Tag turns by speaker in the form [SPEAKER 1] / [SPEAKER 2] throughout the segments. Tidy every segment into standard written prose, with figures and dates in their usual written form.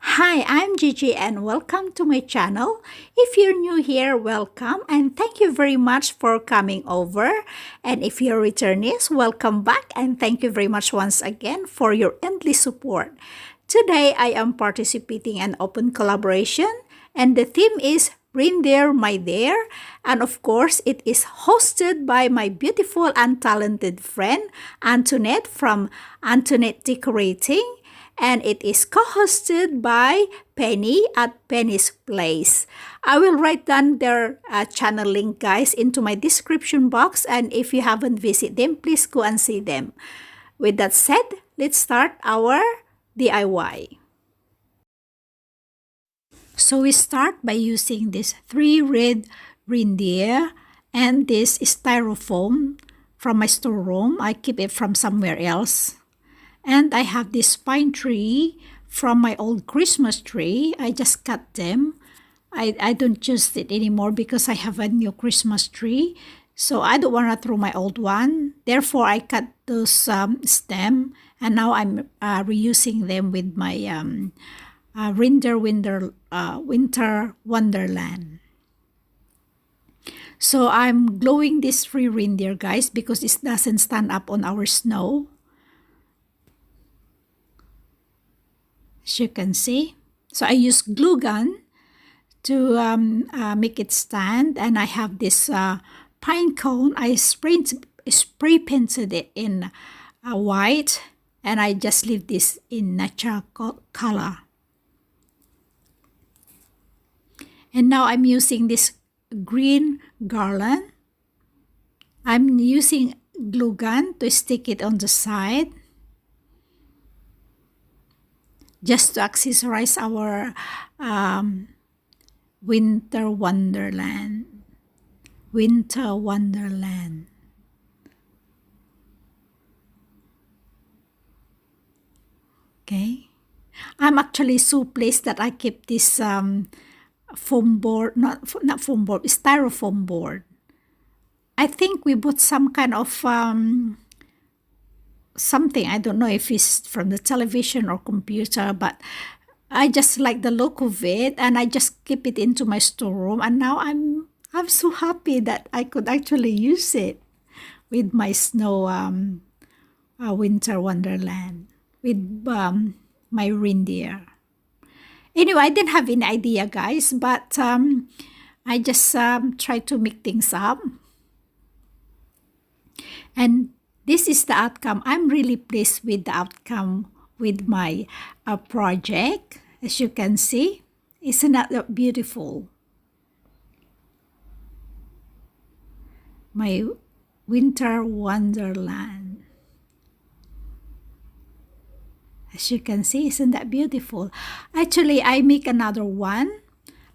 [SPEAKER 1] Hi, I'm Gigi and welcome to my channel. If you're new here, welcome and thank you very much for coming over. And if you're returnees, welcome back and thank you very much once again for your endless support. Today, I am participating in open collaboration and the theme is Reindeer, My Dear. And of course, it is hosted by my beautiful and talented friend, Antoinette from Antoinette Decorating. And it is co-hosted by Penny at Penny's Place. I will write down their channel link, guys, into my description box. And if you haven't visited them, please go and see them. With that said, let's start our DIY. So we start by using this 3 red reindeer and this styrofoam from my storeroom. I keep it from somewhere else. And I have this pine tree from my old Christmas tree. I just cut them. I don't use it anymore because I have a new Christmas tree. So I don't want to throw my old one. Therefore, I cut those stem. And now I'm reusing them with my Reindeer Winter Wonderland. So I'm gluing these 3 reindeer, guys, because it doesn't stand up on our snow. As you can see. So I use glue gun to make it stand, and I have this pine cone. I spray painted it in white, and I just leave this in natural color. And now I'm using this green garland. I'm using glue gun to stick it on the side, just to accessorize our Winter Wonderland. Winter Wonderland. Okay. I'm actually so pleased that I keep this foam board, not foam board, styrofoam board. I think we bought some kind of something. I don't know if it's from the television or computer, but I just like the look of it, and I just keep it into my storeroom. And now I'm so happy that I could actually use it with my snow Winter Wonderland with my reindeer. Anyway, I didn't have any idea, guys, but I just try to make things up. And this is the outcome. I'm really pleased with the outcome with my project. As you can see, isn't that beautiful? My Winter Wonderland. As you can see, isn't that beautiful? Actually, I make another one,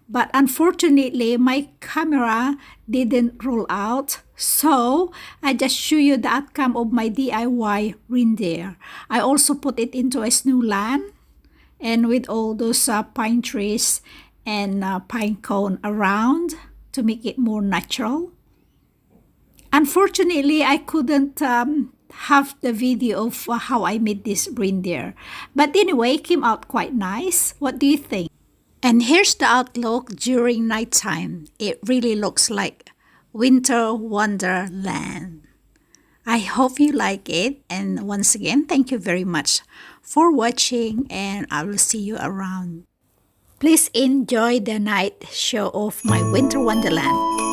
[SPEAKER 1] but unfortunately, my camera didn't roll out. So, I just show you the outcome of my DIY reindeer. I also put it into a snowland, and with all those pine trees and pine cone around to make it more natural. Unfortunately, I couldn't have the video of how I made this reindeer. But anyway, it came out quite nice. What do you think? And here's the outlook during nighttime. It really looks like Winter Wonderland. I hope you like it. And once again, thank you very much for watching, and I will see you around. Please enjoy the night show of my Winter Wonderland.